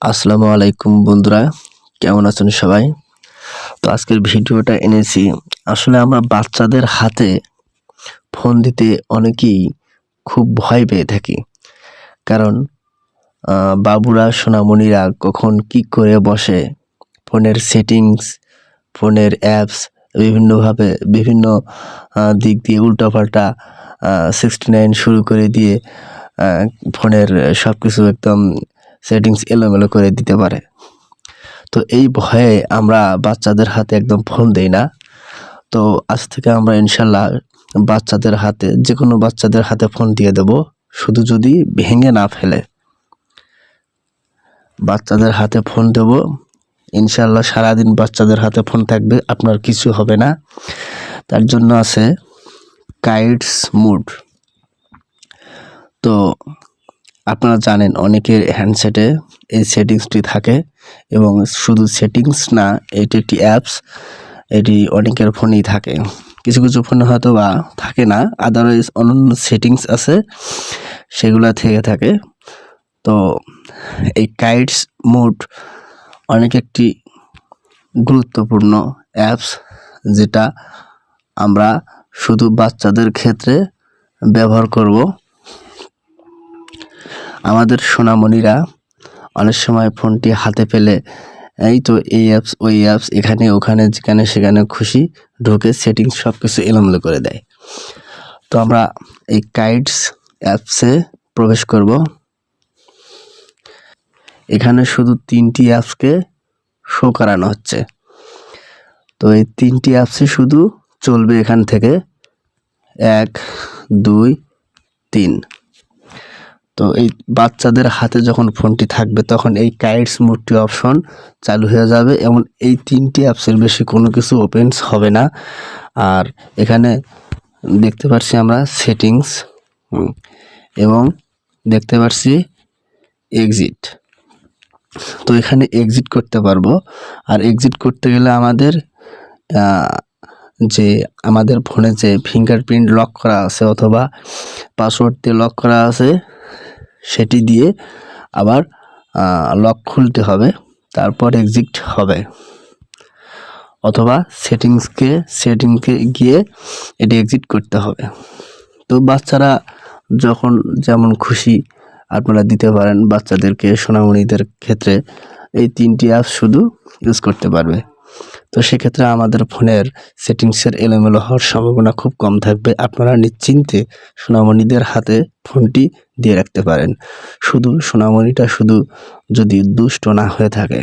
আসসালামু আলাইকুম বন্ধুরা, কেমন আছেন সবাই? তো আজকের ভিডিওটা এনেছি, আসলে আমরা বাচ্চাদের হাতে ফোন দিতে অনেকেই খুব ভয় পেয়ে থাকি। কারণ বাবুরা সোনামণিরা কখন কি করে বসে, ফোনের সেটিংস, ফোনের অ্যাপস বিভিন্নভাবে বিভিন্ন দিক দিয়ে উল্টাপাল্টা 69 শুরু করে দিয়ে ফোনের সব কিছু একদম সেটিংস এলোমেলো করে দিতে পারে। তো এই ভয়ে আমরা বাচ্চাদের হাতে একদম ফোন দেই না। তো আজ থেকে আমরা ইনশাল্লাহ বাচ্চাদের হাতে, যে কোনো বাচ্চাদের হাতে ফোন দিয়ে দেব, শুধু যদি ভেঙে না ফেলে। বাচ্চাদের হাতে ফোন দেব ইনশাল্লাহ, সারাদিন বাচ্চাদের হাতে ফোন থাকবে, আপনার কিছু হবে না। তার জন্য আছে কাইডস মুড। তো আপনারা জানেন অনেকের হ্যান্ডসেটে এই সেটিংসটি থাকে, এবং শুধু সেটিংস না, এটি একটি অ্যাপস, এটি অনেকের ফোনেই থাকে। কিছু কিছু ফোনে হয়তো বা থাকে না, আদারওয়াইজ অন্যান্য সেটিংস আছে, সেগুলো থেকে থাকে। তো এই কাইডস মুড অনেক একটি গুরুত্বপূর্ণ অ্যাপস, যেটা আমরা শুধু বাচ্চাদের ক্ষেত্রে ব্যবহার করব। আমাদের সোনামণিরা অনেক সময় ফোনটি হাতে পেলে এই তো এই অ্যাপস ওই অ্যাপস, এখানে ওখানে যেখানে সেখানে খুশি ঢুকে সেটিংস সব কিছু এলোমেলো করে দেয়। তো আমরা এই কাইডস অ্যাপসে প্রবেশ করব। এখানে শুধু 3টি অ্যাপসকে শো করানো হচ্ছে। তো এই 3টি অ্যাপসে শুধু চলবে এখান থেকে 1, 2, 3। তো এই বাচ্চাদের হাতে যখন ফোনটি থাকবে তখন এই কাইডস মুডটি অপশন চালু হয়ে যাবে, এবং এই 3টি অ্যাপসের বেশি কোনো কিছু ওপেনস হবে না। আর এখানে দেখতে পাচ্ছি আমরা সেটিংস, এবং দেখতে পাচ্ছি এক্সিট। তো এখানে এক্সিট করতে পারবো। আর এক্সিট করতে গেলে আমাদের আমাদের ফোনে যে ফিঙ্গারপ্রিন্ট লক করা আছে অথবা পাসওয়ার্ড দিয়ে লক করা আছে, সেটি দিয়ে আবার লক খুলতে হবে, তারপর এক্সিট হবে। অথবা সেটিংসে গিয়ে এটি এক্সিট করতে হবে। তো বাচ্চারা যখন যেমন খুশি আপনারা দিতে পারেন, বাচ্চাদেরকে সোনামণিদের ক্ষেত্রে এই 3টি অ্যাপস শুধু ইউজ করতে পারবে। তো সেক্ষেত্রে আমাদের ফোনের সেটিংসের এলোমেলো হওয়ার সম্ভাবনা খুব কম থাকবে। আপনারা নিশ্চিন্তে সোনামণিদের হাতে ফোনটি দিয়ে রাখতে পারেন। শুধু সোনামণিটা শুধু যদি দুষ্ট না হয়ে থাকে,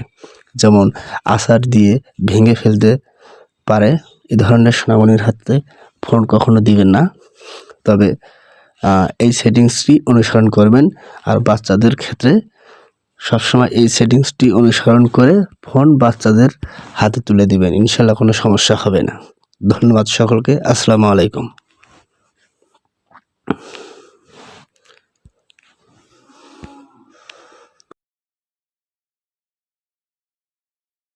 যেমন আছাড় দিয়ে ভেঙে ফেলতে পারে, এই ধরনের সোনামণির হাতে ফোন কখনো দিবেন না। তবে এই সেটিংসটি অনুসরণ করবেন, আর বাচ্চাদের ক্ষেত্রে সবসময় এই সেটিংসটি অনুসরণ করে ফোন বাচ্চাদের হাতে তুলে দিবেন, ইনশাল্লাহ কোনো সমস্যা হবে না। ধন্যবাদ সকলকে। আসসালামু আলাইকুম।